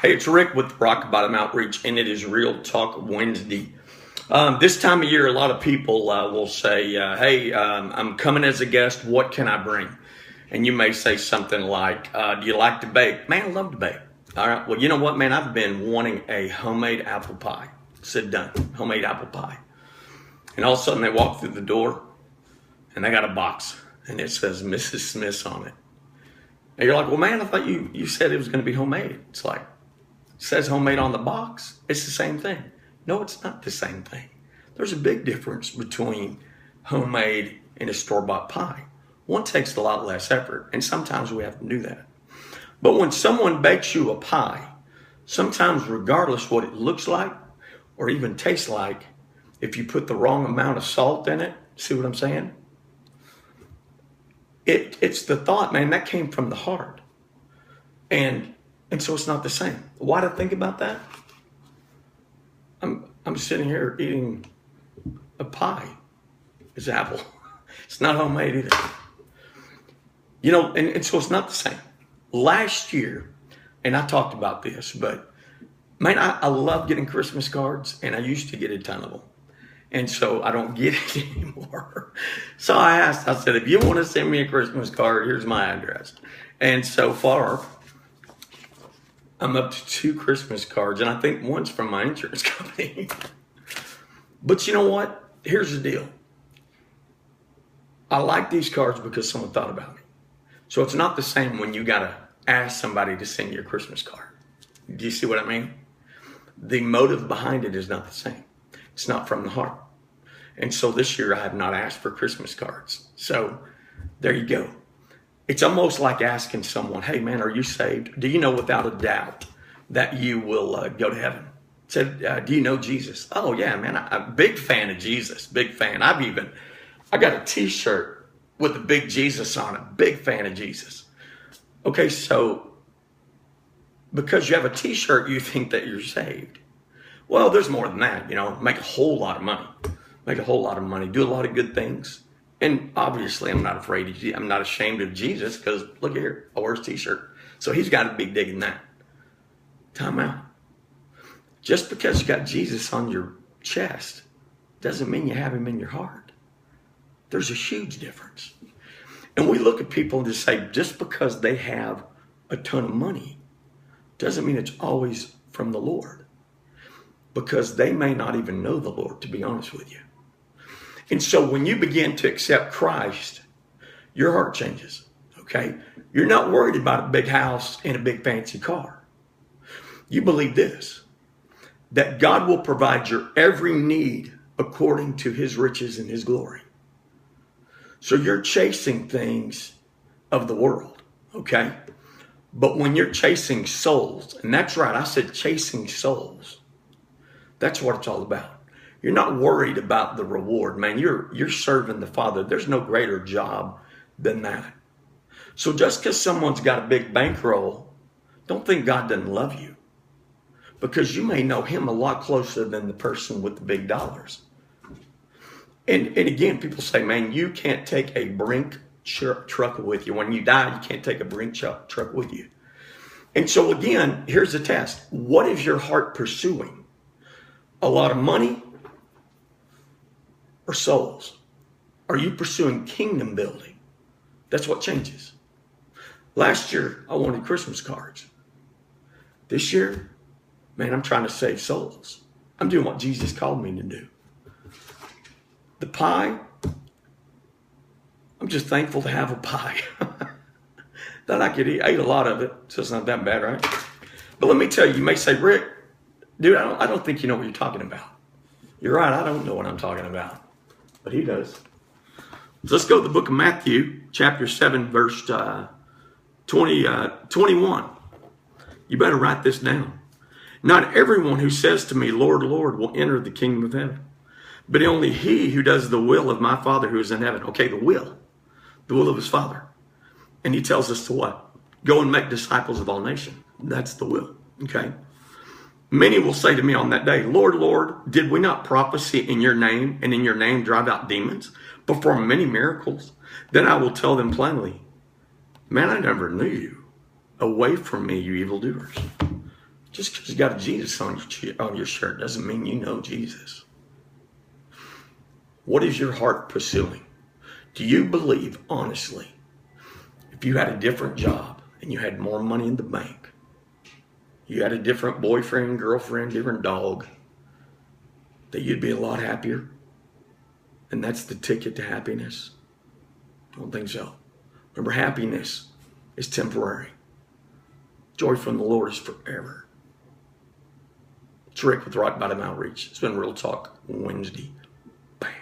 Hey, it's Rick with Rock Bottom Outreach, and it is Real Talk Wednesday. This time of year, a lot of people will say, hey, I'm coming as a guest. What can I bring? And you may say something like, do you like to bake? Man, I love to bake. All right. Well, you know what, man? I've been wanting a homemade apple pie. Said done. Homemade apple pie. And all of a sudden, they walk through the door, and they got a box, and it says Mrs. Smith's on it. And you're like, well, man, I thought you said it was going to be homemade. It's like, it says homemade on the box. It's the same thing. No, it's not the same thing. There's a big difference between homemade and a store-bought pie. One takes a lot less effort, and sometimes we have to do that. But when someone bakes you a pie, sometimes regardless what it looks like or even tastes like, if you put the wrong amount of salt in it, see what I'm saying? It's the thought, man, that came from the heart. And so it's not the same. Why do I think about that? I'm sitting here eating a pie. It's apple. It's not homemade either. You know, and so it's not the same. Last year, and I talked about this, but man, I love getting Christmas cards, and I used to get a ton of them. And so I don't get it anymore. So I said, if you want to send me a Christmas card, here's my address. And so far, I'm up to 2 Christmas cards, and I think one's from my insurance company. But you know what? Here's the deal. I like these cards because someone thought about me. So it's not the same when you got to ask somebody to send you a Christmas card. Do you see what I mean? The motive behind it is not the same. It's not from the heart. And so this year I have not asked for Christmas cards. So there you go. It's almost like asking someone, hey man, are you saved? Do you know without a doubt that you will go to heaven? Said, do you know Jesus? Oh yeah, man, I'm a big fan of Jesus, big fan. I got a t-shirt with a big Jesus on it, big fan of Jesus. Okay, so because you have a t-shirt, you think that you're saved. Well, there's more than that, you know, make a whole lot of money, do a lot of good things. And obviously I'm not ashamed of Jesus because look here, I wear his t-shirt. So he's got to be digging that. Time out. Just because you got Jesus on your chest doesn't mean you have him in your heart. There's a huge difference. And we look at people and just say, just because they have a ton of money doesn't mean it's always from the Lord. Because they may not even know the Lord, to be honest with you. And so when you begin to accept Christ, your heart changes, okay? You're not worried about a big house and a big fancy car. You believe this, that God will provide your every need according to his riches and his glory. So you're chasing things of the world, okay? But when you're chasing souls, and that's right, I said chasing souls, that's what it's all about. You're not worried about the reward, man. You're serving the Father. There's no greater job than that. So just because someone's got a big bankroll, don't think God doesn't love you. Because you may know him a lot closer than the person with the big dollars. And again, people say, man, you can't take a Brink truck with you. When you die, you can't take a Brink truck with you. And so again, here's the test. What is your heart pursuing? A lot of money or souls? Are you pursuing kingdom building? That's what changes. Last year, I wanted Christmas cards. This year, man, I'm trying to save souls. I'm doing what Jesus called me to do. The pie, I'm just thankful to have a pie. That I could eat. I ate a lot of it, so it's not that bad, right? But let me tell you, you may say, Rick, dude, I don't think you know what you're talking about. You're right, I don't know what I'm talking about. But he does. So let's go to the book of Matthew, chapter 7, verse 21. You better write this down. Not everyone who says to me, Lord, Lord, will enter the kingdom of heaven, but only he who does the will of my Father who is in heaven. Okay, the will of his Father. And he tells us to what? Go and make disciples of all nations. That's the will, okay? Many will say to me on that day, Lord, Lord, did we not prophesy in your name and in your name drive out demons, perform many miracles? Then I will tell them plainly, man, I never knew you. Away from me, you evildoers. Just because you got a Jesus on your shirt doesn't mean you know Jesus. What is your heart pursuing? Do you believe, honestly, if you had a different job and you had more money in the bank, you had a different boyfriend, girlfriend, different dog, that you'd be a lot happier? And that's the ticket to happiness? I don't think so. Remember, happiness is temporary. Joy from the Lord is forever. It's Rick with Rock Bottom Outreach. It's been Real Talk Wednesday. Bam.